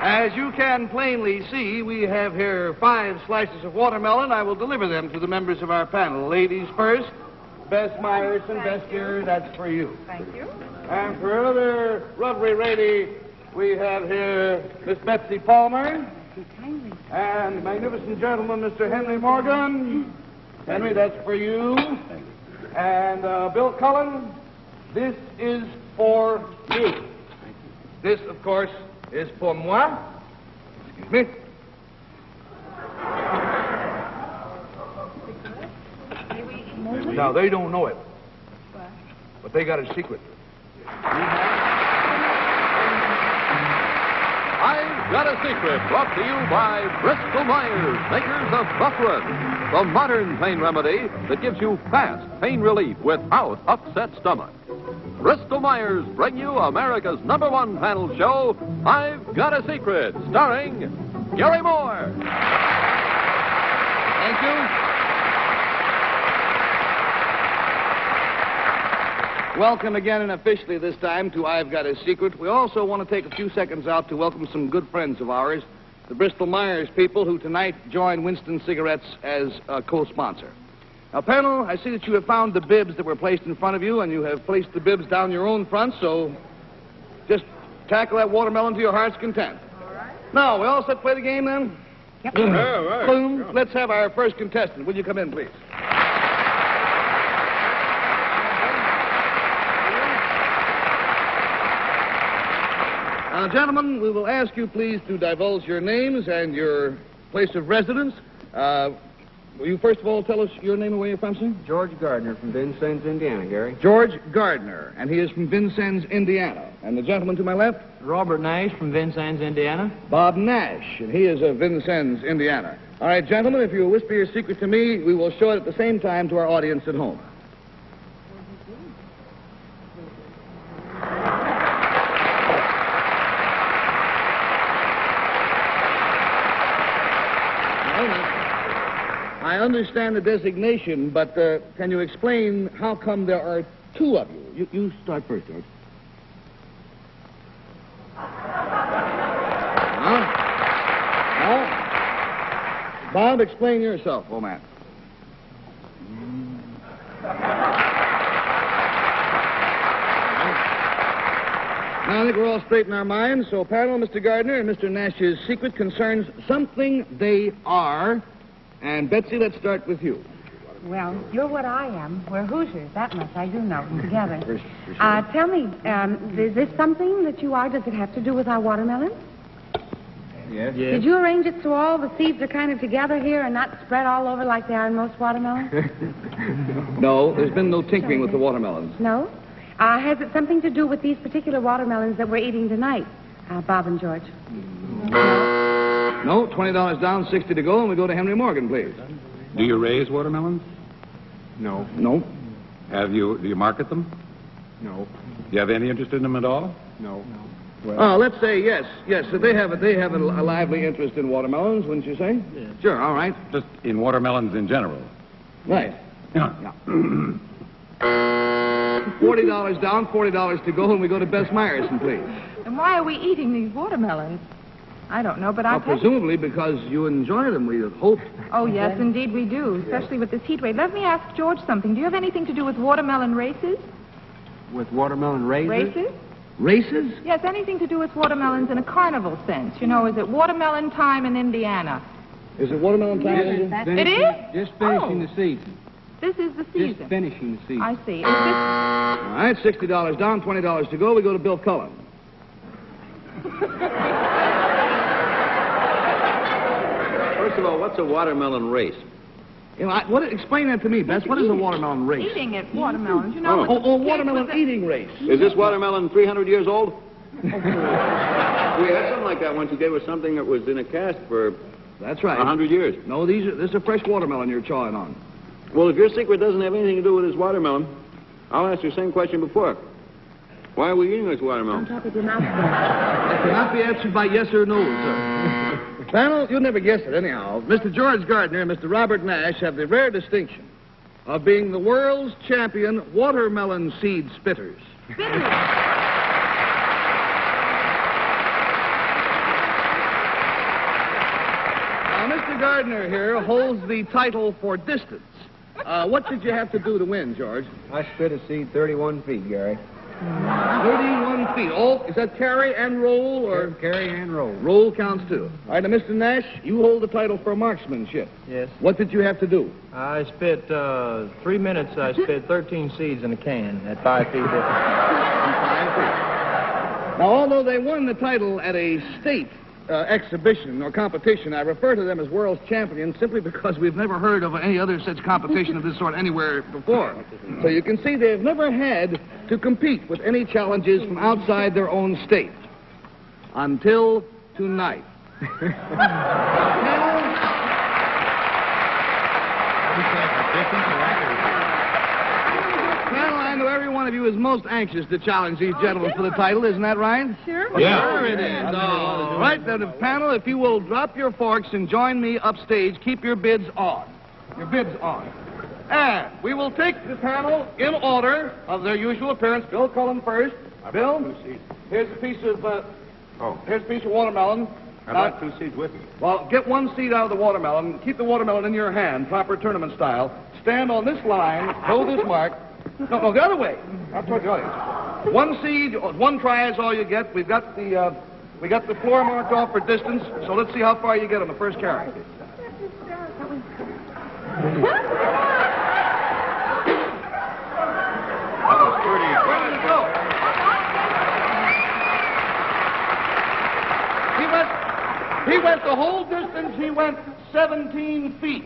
As you can plainly see, we have here 5 slices of watermelon. I will deliver them to the members of our panel. Ladies first. Bess Myerson, Bess Gear, that's for you. Thank you. And for another lovely lady, we have here Miss Betsy Palmer. And magnificent gentleman, Mr. Henry Morgan. Henry, that's for you. And Bill Cullen, this is for you. This, of course, is pour moi. Excuse me. Now, they don't know it. But they got a secret. I've Got a Secret, brought to you by Bristol Myers, makers of Bufferin, the modern pain remedy that gives you fast pain relief without upset stomach. Bristol Myers bring you America's #1 panel show, I've Got a Secret, starring Gary Moore. Thank you. Welcome again, and officially this time, to I've Got a Secret. We also want to take a few seconds out to welcome some good friends of ours, the Bristol Myers people, who tonight join Winston Cigarettes as a co-sponsor. Now, panel, I see that you have found the bibs that were placed in front of you, and you have placed the bibs down your own front, so just tackle that watermelon to your heart's content. All right. Now, we all set to play the game, then? Yep. Right. Boom. Yeah. Let's have our first contestant. Will you come in, please? Now, gentlemen, we will ask you, please, to divulge your names and your place of residence. Will you, first of all, tell us your name and where you're from, sir? George Gardner from Vincennes, Indiana, Gary. George Gardner, and he is from Vincennes, Indiana. And the gentleman to my left? Robert Nash from Vincennes, Indiana. Bob Nash, and he is of Vincennes, Indiana. All right, gentlemen, if you will whisper your secret to me, we will show it at the same time to our audience at home. I understand the designation, but can you explain how come there are 2 of you? You start first, George. Huh? No? Bob, explain yourself, old man. Now, I think we're all straight in our minds, so panel, Mr. Gardner, and Mr. Nash's secret concerns something they are. And, Betsy, let's start with you. Well, you're what I am. We're Hoosiers. That much I do know together. For sure. Tell me, is this something that you are? Does it have to do with our watermelon? Yes. Did you arrange it so all the seeds are kind of together here and not spread all over like they are in most watermelons? No, there's been no tinkering with the watermelons. No? Has it something to do with these particular watermelons that we're eating tonight, Bob and George? No, $20 down, 60 to go, and we go to Henry Morgan, please. Do you raise watermelons? No. No. Do you market them? No. Do you have any interest in them at all? No. Well, let's say yes. Yes, so they have a lively interest in watermelons, wouldn't you say? Yeah. Sure, all right. Just in watermelons in general. Right. Yeah. $40 down, $40 to go, and we go to Bess Myerson, please. And why are we eating these watermelons? I don't know, but Well, presumably because you enjoy them, we hope. Oh, yes, indeed we do, especially with this heat wave. Let me ask George something. Do you have anything to do with watermelon races? With watermelon raisins? Races? Races? Yes, anything to do with watermelons in a carnival sense. You know, is it watermelon time in Indiana? Is it watermelon time? It is? Just finishing Oh. the season. This is the season. Just finishing the season. I see. Is this... All right, $60 down, $20 to go, we go to Bill Cullen. First of all, what's a watermelon race? You know, explain that to me, Bess. What is a watermelon race? Eating it, watermelons. You know, Watermelon eating race. Is this watermelon 300 years old? We had something like that once. You gave us something that was in a cask for That's right. 100 years. No, this is a fresh watermelon you're chawing on. Well, if your secret doesn't have anything to do with this watermelon, I'll ask you the same question before. Why are we eating this watermelon? On top of your mouth. That cannot be answered by yes or no, sir. Panel, you'll never guess it anyhow. Mr. George Gardner and Mr. Robert Nash have the rare distinction of being the world's champion watermelon seed spitters. Mr. Gardner here holds the title for distance. What did you have to do to win, George? I spit a seed 31 feet, Gary. 31 feet. Oh, is that carry and roll or? Carry and roll. Roll counts too. All right, now, Mr. Nash, you hold the title for marksmanship. Yes. What did you have to do? I spit 3 minutes. I spit 13 seeds in a can at 5 feet distance. Now, although they won the title at a state exhibition or competition, I refer to them as world champions simply because we've never heard of any other such competition of this sort anywhere before. So you can see they've never had to compete with any challenges from outside their own state. Until tonight. Well, I know every one of you is most anxious to challenge these gentlemen for the title, isn't that right? Sure. Yeah. Sure it is. All right, then, panel, if you will drop your forks and join me upstage, keep your bids on. Your bids on. And we will take the panel in order of their usual appearance. Bill Cullen first. Bill, here's a piece of here's a piece of watermelon. I'd like 2 seeds with me. Well, get 1 seed out of the watermelon. Keep the watermelon in your hand, proper tournament style. Stand on this line. Hold this mark. No, the other way. Not toward the audience. 1 seed, 1 try is all you get. We got the floor marked off for distance. So let's see how far you get on the first carry. Where did it go? He went the whole distance. He went 17 feet.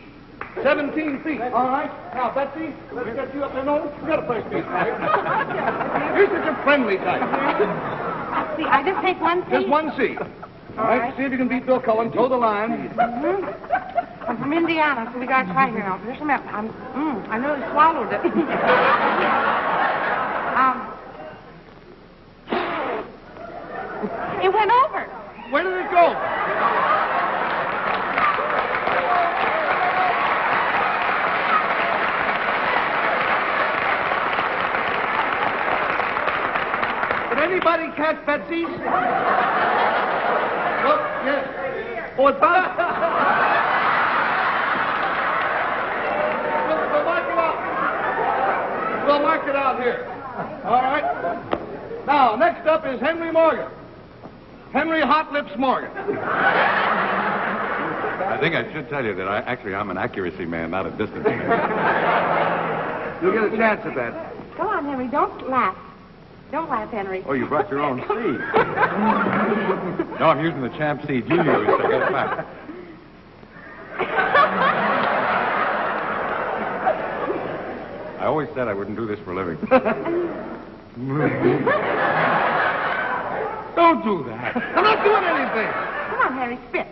17 feet. All right. Now, Betsy, let's get you up there. No, you got a place, Pete. You're such a friendly type. See, I just take 1 seed. Just 1 seed. All right. See if you can beat Bill Cullen. Toe the line. I'm from Indiana, so we got to try here now. Just a minute. I nearly swallowed it. It went over. Where did it go? Did anybody catch Betsy's? Look, yes. Oh, it's bounced. We'll mark it out. We'll mark it out here. All right. Now, next up is Henry Morgan. Henry Hot Lips Morgan. I think I should tell you that I'm an accuracy man, not a distance man. You'll get a chance at that. Come on, Henry. Don't laugh. Don't laugh, Henry. Oh, you brought your own seed. No, I'm using the champ seed you used, so get it back. I always said I wouldn't do this for a living. Don't do that. I'm not doing anything. Come on, Henry. Spit.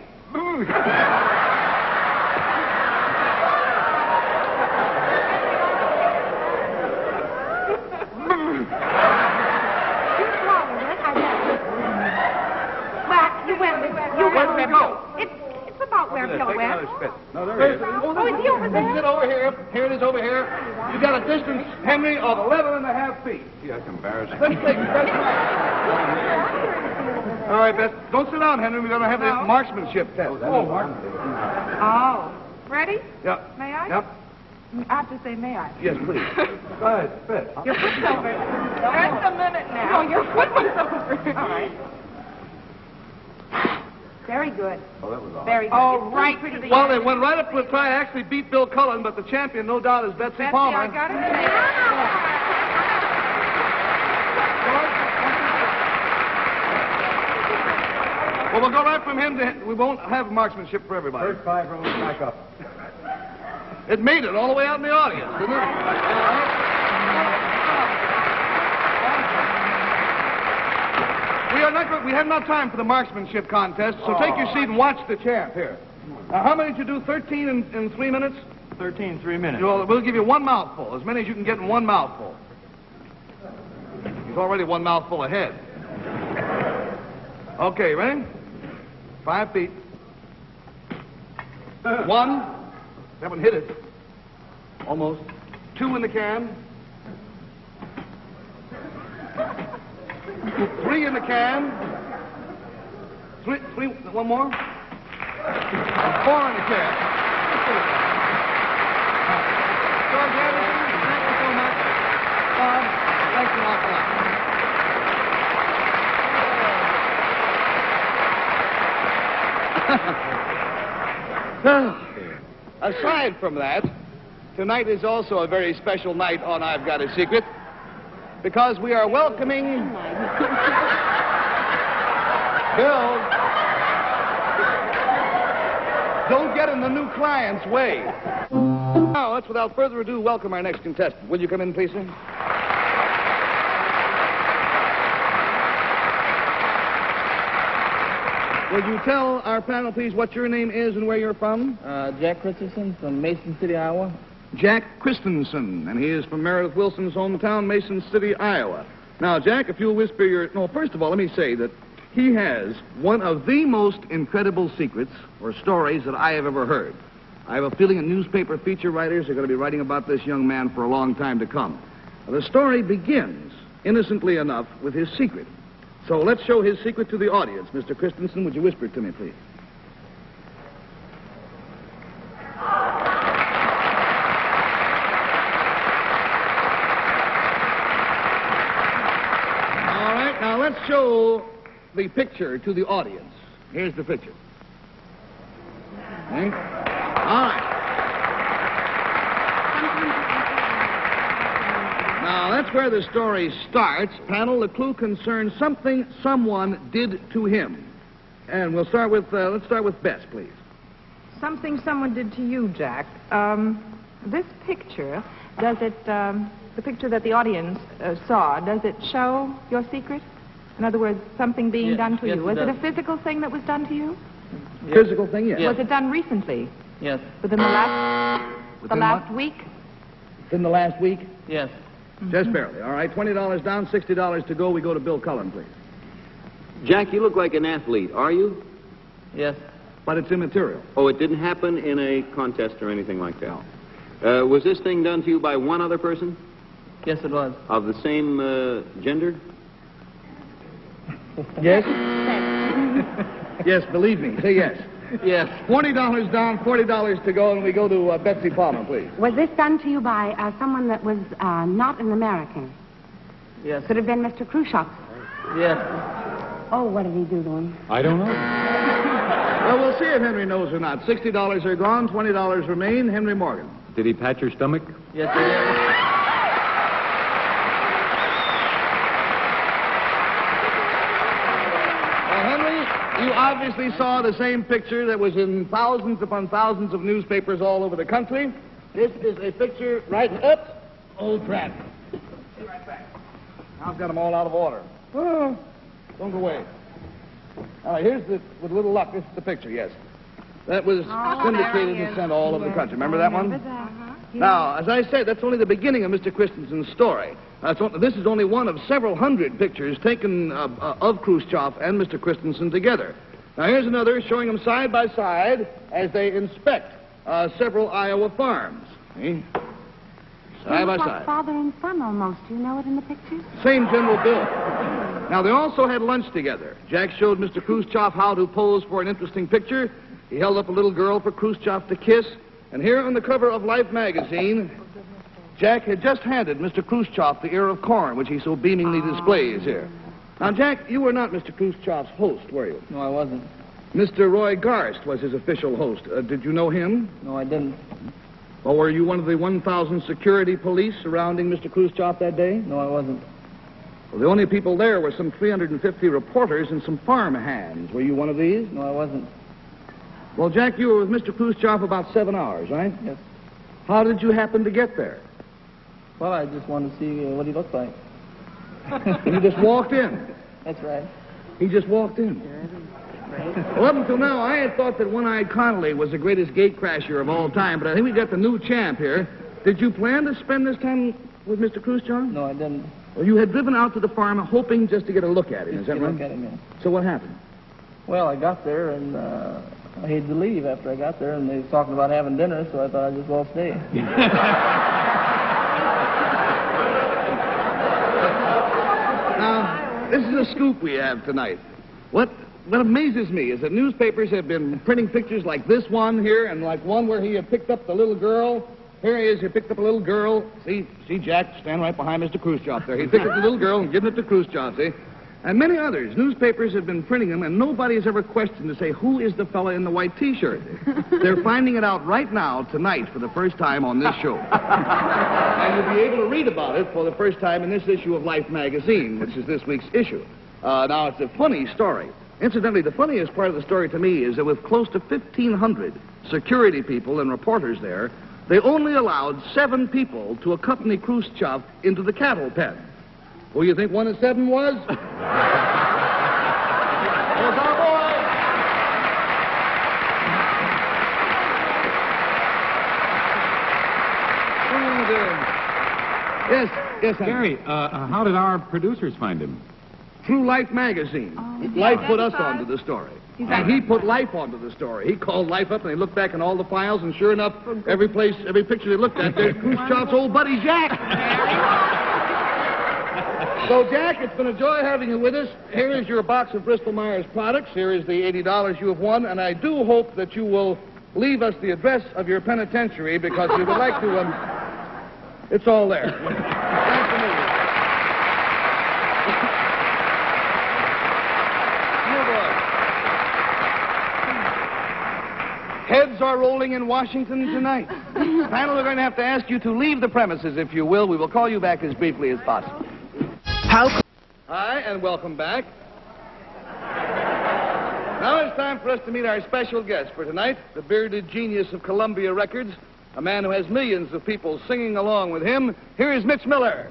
Where did it go? It's about where Bill Take went. another spit. No, there it is. Oh, is he over there? Sit over here. Here it is over here. You got a distance, Henry, of 11.5 feet. Gee, that's embarrassing. Let's take it. All right, Beth. Don't sit down, Henry. We're going to have the marksmanship test. Oh. Ready? Yep. May I? Yep. I have to say, may I? Yes, please. Go ahead, spit. Your foot's over. Just a minute now. No, your foot was over. All right. Very good. Oh, that was all. Very good. Oh, It's right. pretty Well, they went right up to the try. Actually beat Bill Cullen, but the champion, no doubt, is Betsy Palmer. I got it. Well, we'll go right from him to... We won't have marksmanship for everybody. First 5 rows back up. It made it all the way out in the audience, didn't it? We have no time for the marksmanship contest, so take your seat and watch the champ here. Now, how many did you do? 13 in 3 minutes? 13, 3 minutes. Well, we'll give you 1 mouthful, as many as you can get in 1 mouthful. He's already 1 mouthful ahead. Okay, ready? 5 feet. 1. That one hit it. Almost. 2 in the can. 3 in the can. 3, 1 more. 4 on the chair. George Anderson, thank you so much. Bob, thanks an awful lot. Aside from that, tonight is also a very special night on I've Got a Secret, because we are welcoming Bill. Don't get in the new client's way. Now, let's without further ado welcome our next contestant. Will you come in, please, sir? Would you tell our panel, please, what your name is and where you're from? Jack Christensen from Mason City, Iowa. Jack Christensen, and he is from Meredith Wilson's hometown, Mason City, Iowa. Now, Jack, if you'll whisper your... No, first of all, let me say that he has one of the most incredible secrets or stories that I have ever heard. I have a feeling that newspaper feature writers are going to be writing about this young man for a long time to come. The story begins, innocently enough, with his secret. So let's show his secret to the audience. Mr. Christensen, would you whisper it to me, please? All right, now let's show the picture to the audience. Here's the picture. Okay? All right. Now, that's where the story starts. Panel, the clue concerns something someone did to him. And we'll start with, let's start with Bess, please. Something someone did to you, Jack. This picture, does it, the picture that the audience saw, does it show your secret? In other words, something being done to you. Was it a physical thing that was done to you? Yes. Physical thing, yes. Was it done recently? Yes. Within the last week? Within the last week? Yes. Just barely. All right, $20 down, $60 to go. We go to Bill Cullen, please. Jack, you look like an athlete. Are you? Yes. But it's immaterial. Oh, it didn't happen in a contest or anything like that? No. Was this thing done to you by one other person? Yes, it was. Of the same gender? Yes? Yes, believe me. Say yes. Yes. $20 down, $40 to go, and we go to Betsy Palmer, please. Was this done to you by someone that was not an American? Yes. Could have been Mr. Khrushchev. Yes. Oh, what did he do to him? I don't know. Well, we'll see if Henry knows or not. $60 are gone, $20 remain. Henry Morgan. Did he pat your stomach? Yes, he did. You obviously saw the same picture that was in thousands upon thousands of newspapers all over the country. This is a picture right up. Old crap. Be right back. I've got them all out of order. Oh, don't go away. All right, here's with a little luck, this is the picture, yes. That was syndicated and sent all over the country. Remember that one? Now, as I said, that's only the beginning of Mr. Christensen's story. This is only one of several hundred pictures taken of Khrushchev and Mr. Christensen together. Now, here's another showing them side by side as they inspect several Iowa farms. See? Side by side. Father and son almost. Do you know it in the picture? Same general build. Now, they also had lunch together. Jack showed Mr. Khrushchev how to pose for an interesting picture. He held up a little girl for Khrushchev to kiss. And here on the cover of Life magazine, Jack had just handed Mr. Khrushchev the ear of corn, which he so beamingly displays here. Now, Jack, you were not Mr. Khrushchev's host, were you? No, I wasn't. Mr. Roy Garst was his official host. Did you know him? No, I didn't. Or were you one of the 1,000 security police surrounding Mr. Khrushchev that day? No, I wasn't. Well, the only people there were some 350 reporters and some farm hands. Were you one of these? No, I wasn't. Well, Jack, you were with Mr. Khrushchev about 7 hours, right? Yes. How did you happen to get there? Well, I just wanted to see what he looked like. You just walked in? That's right. He just walked in? Well, up until now, I had thought that One-Eyed Connolly was the greatest gatecrasher of all time, but I think we got the new champ here. Did you plan to spend this time with Mr. Khrushchev? No, I didn't. Well, you had driven out to the farm hoping just to get a look at him, is that right? Look at him, yeah. So what happened? Well, I got there, and I hated to leave after I got there, and they was talking about having dinner, so I thought I'd just well stay. Now, this is a scoop we have tonight. What what amazes me is that newspapers have been printing pictures like this one here and like one where he had picked up the little girl. Here he is. He picked up a little girl. See Jack stand right behind Mr. Khrushchev there. He picked up the little girl and given it to Khrushchev, see? And many others. Newspapers have been printing them, and nobody has ever questioned to say, who is the fella in the white T-shirt? They're finding it out right now, tonight, for the first time on this show. And you'll be able to read about it for the first time in this issue of Life magazine, which is this week's issue. Now, it's a funny story. Incidentally, the funniest part of the story to me is that with close to 1,500 security people and reporters there, they only allowed 7 people to accompany Khrushchev into the cattle pen. Who you think 1 of 7 was? It was our boy! Yes, Gary, how did our producers find him? Through Life magazine. Life put us onto the story. And he put Life onto the story. He called Life up and they looked back in all the files, and sure enough, every picture they looked at, there's Khrushchev's old buddy Jack. So, Jack, it's been a joy having you with us. Here is your box of Bristol Myers products. Here is the $80 you have won, and I do hope that you will leave us the address of your penitentiary because we would like to, it's all there. Thanks for meeting us. Heads are rolling in Washington tonight. Panel, we're going to have to ask you to leave the premises, if you will. We will call you back as briefly as possible. Hi, and welcome back. Now it's time for us to meet our special guest for tonight, the bearded genius of Columbia Records, a man who has millions of people singing along with him. Here is Mitch Miller.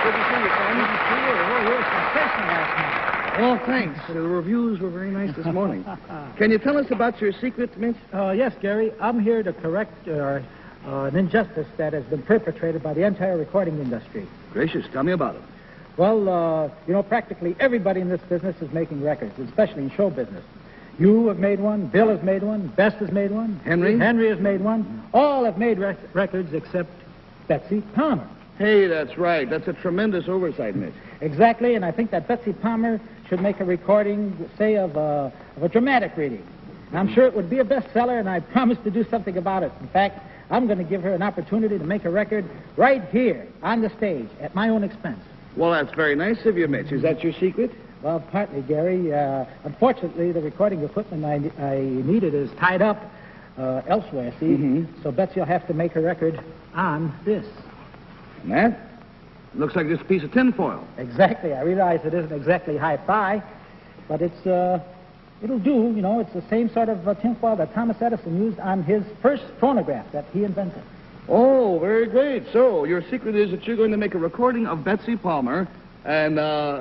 Good to see you, friend. Good to see you. Oh, you were sensational last night. Oh, thanks. The reviews were very nice this morning. Can you tell us about your secret, Mitch? Yes, Gary. I'm here to correct an injustice that has been perpetrated by the entire recording industry. Gracious, tell me about it. Well, practically everybody in this business is making records, especially in show business. You have made one, Bill has made one, Best has made one, Henry has made one. All have made records except Betsy Palmer. Hey, that's right. That's a tremendous oversight, Mitch. Exactly, and I think that Betsy Palmer should make a recording, say, of a dramatic reading. And I'm sure it would be a bestseller, and I promise to do something about it. In fact, I'm going to give her an opportunity to make a record right here on the stage at my own expense. Well, that's very nice of you, Mitch. Is that your secret? Well, partly, Gary. Unfortunately, the recording equipment I needed is tied up elsewhere, see? Mm-hmm. So Betsy will have to make a record on this. And that? Looks like just a piece of tinfoil. Exactly. I realize it isn't exactly hi-fi, but it'll do. It's the same sort of tinfoil that Thomas Edison used on his first phonograph that he invented. Oh, very great. So your secret is that you're going to make a recording of Betsy Palmer, and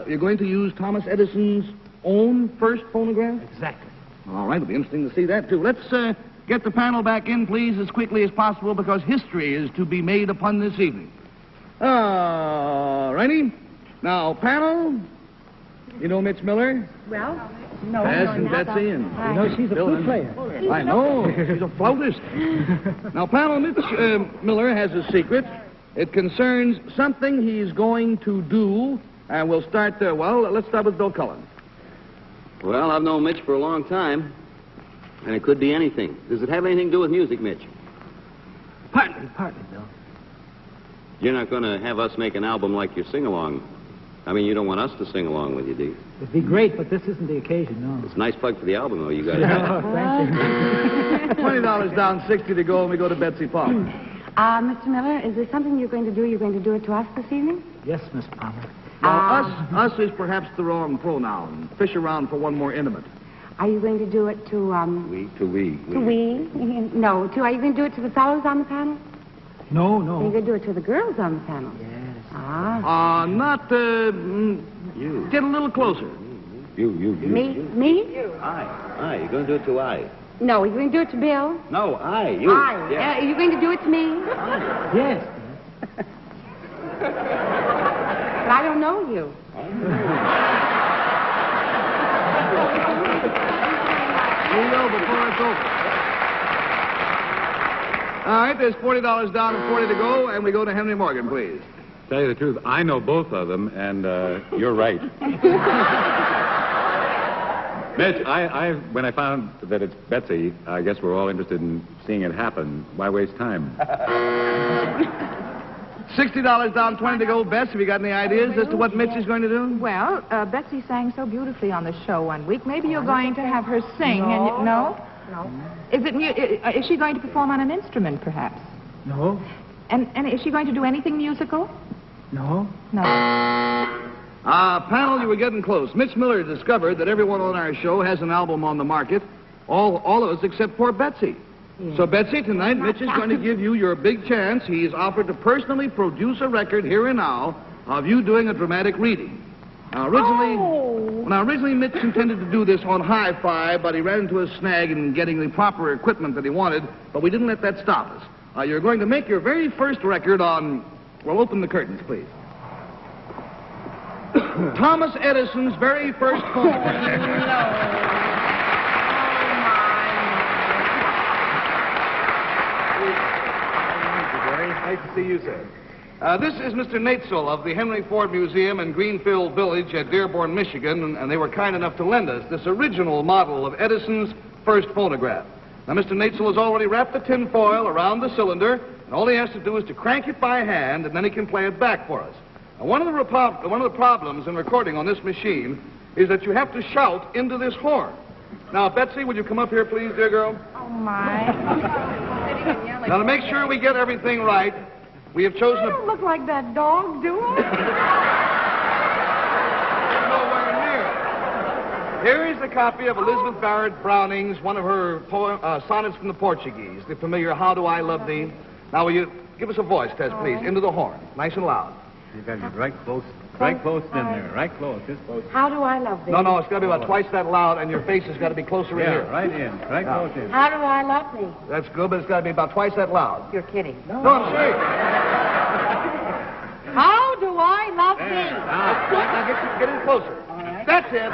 you're going to use Thomas Edison's own first phonograph? Exactly. All right, it'll be interesting to see that, too. Let's get the panel back in, please, as quickly as possible, because history is to be made upon this evening. All righty. Now, panel, you know Mitch Miller? Well, no. Bess and Betsy and... She's a flute player. I know. She's a flautist. Now, panel, Mitch Miller has a secret. It concerns something he's going to do, and we'll start there. Well, let's start with Bill Cullen. Well, I've known Mitch for a long time, and it could be anything. Does it have anything to do with music, Mitch? Partly, Bill. You're not going to have us make an album like your sing-along. I mean, you don't want us to sing along with you, do you? It'd be great, but this isn't the occasion, no. It's a nice plug for the album, though, you guys. Thank you. $20 down, 60 to go, and we go to Betsy Palmer. Mr. Miller, is there something you're going to do? You're going to do it to us this evening? Yes, Miss Palmer. Now, us is perhaps the wrong pronoun. Fish around for one more intimate. Are you going to do it to, We. To we? No, are you going to do it to the fellows on the panel? No. Are you going to do it to the girls on the panel? Yes. You. Get a little closer. You. Me? You. I. You're going to do it to I. No, you're going to do it to Bill? No, I. You. I. Yeah. You're going to do it to me? Yes. But I don't know you. We know before it's over. All right, there's $40 down and 40 to go, and we go to Henry Morgan, please. Tell you the truth, I know both of them, and you're right. Mitch, when I found that it's Betsy, I guess we're all interested in seeing it happen. Why waste time? $60 down, 20 to go. Bess, have you got any ideas as to what Mitch is going to do? Well, Betsy sang so beautifully on the show one week. Maybe you're going to have her sing. No? Is she going to perform on an instrument, perhaps? No. And is she going to do anything musical? No. No. Panel, you were getting close. Mitch Miller discovered that everyone on our show has an album on the market. All of us except poor Betsy. Yes. So, Betsy, tonight Mitch is going to give you your big chance. He's offered to personally produce a record here and now of you doing a dramatic reading. Now, originally Mitch intended to do this on hi-fi, but he ran into a snag in getting the proper equipment that he wanted, but we didn't let that stop us. You're going to make your very first record on... Well, open the curtains, please. Thomas Edison's very first phonograph. Nice to see you, sir. This is Mr. Natesel of the Henry Ford Museum in Greenfield Village at Dearborn, Michigan, and they were kind enough to lend us this original model of Edison's first phonograph. Now, Mr. Natesel has already wrapped the tin foil around the cylinder, and all he has to do is to crank it by hand, and then he can play it back for us. Now, one of the problems in recording on this machine is that you have to shout into this horn. Now, Betsy, would you come up here, please, dear girl? Oh, my. Now, to make sure we get everything right, we have chosen I don't look like that dog, do I? nowhere near. Here is the copy of Elizabeth Barrett Browning's, one of her sonnets from the Portuguese, the familiar How Do I Love Thee. Now, will you give us a voice test, please, into the horn, nice and loud. You got to get right close in there, right close, just close. How do I love thee? No, it's got to be about twice that loud, and your face has got to be closer in here. Right close in. How do I love thee? That's good, but it's got to be about twice that loud. You're kidding. No, I'm serious. How do I love thee? Now get in closer. right. That's it.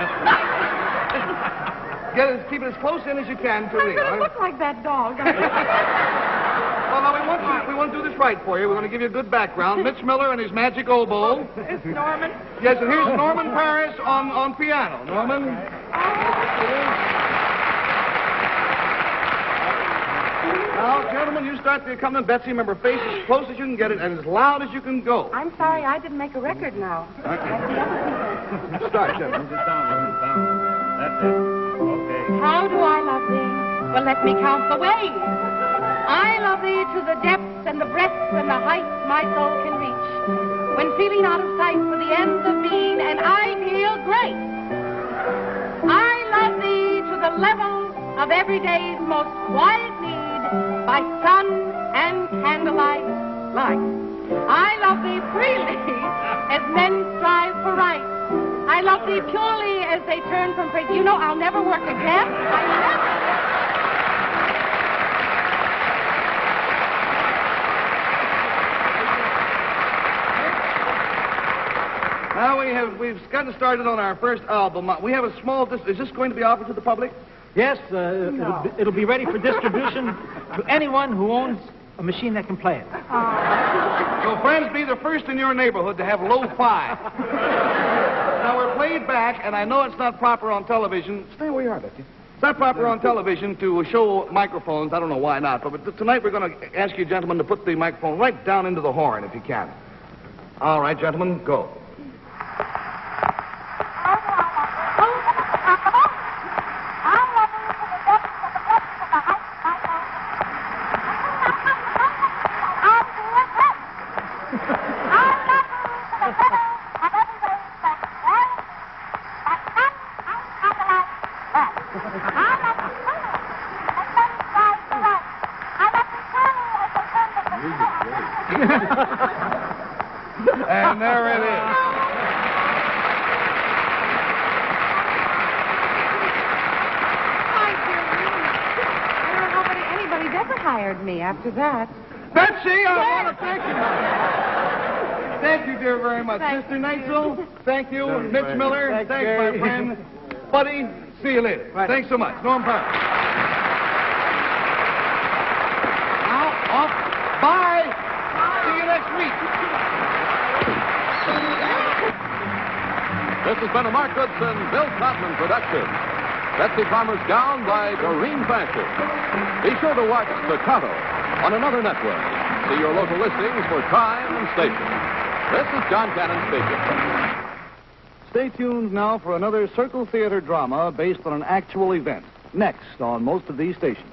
Keep it as close in as you can to I'm me. going to look like that dog. Well, now, we want to do this right for you. We're going to give you a good background. Mitch Miller and his magic oboe. It's Norman. Yes, and here's Norman Paris on piano. Norman. Now, gentlemen, you start the accompaniment. Betsy, remember, face as close as you can get it and as loud as you can go. I'm sorry, I didn't make a record now. Start, gentlemen. Sit down. That's it. Okay. How do I love thee? Well, let me count the ways. I love thee to the depths and the breadths and the heights my soul can reach. When feeling out of sight for the ends of being, and I feel great. I love thee to the levels of every day's most quiet need, by sun and candlelight light. I love thee freely as men strive for right. I love thee purely as they turn from praise. You know, I'll never work again. I never. Now we've gotten started on our first album. We have a small. Is this going to be offered to the public? Yes, it'll be ready for distribution to anyone who owns a machine that can play it. So, friends, be the first in your neighborhood to have lo-fi. Now, we're played back, and I know it's not proper on television. Stay where you are, Betsy. It's not proper on television to show microphones. I don't know why not. But tonight we're going to ask you, gentlemen, to put the microphone right down into the horn, if you can. All right, gentlemen, go. And there it is. I don't know if anybody's ever hired me after that. Betsy, I want to thank you. Thank you, dear, very much. Thank Sister you. Neitzel, thank you. Mitch Miller, Thanks, thanks, Gary. my friend. Buddy, see you later. Right. Thanks so much. Norm Powell. Now, off. Bye. See you next week. This has been a Mark Goodson, Bill Cotman production. Betsy Palmer's Gown by Doreen Fashion. Be sure to watch Staccato on another network. See your local listings for time and station. This is John Cannon speaking. Stay tuned now for another Circle Theater drama based on an actual event. Next on most of these stations.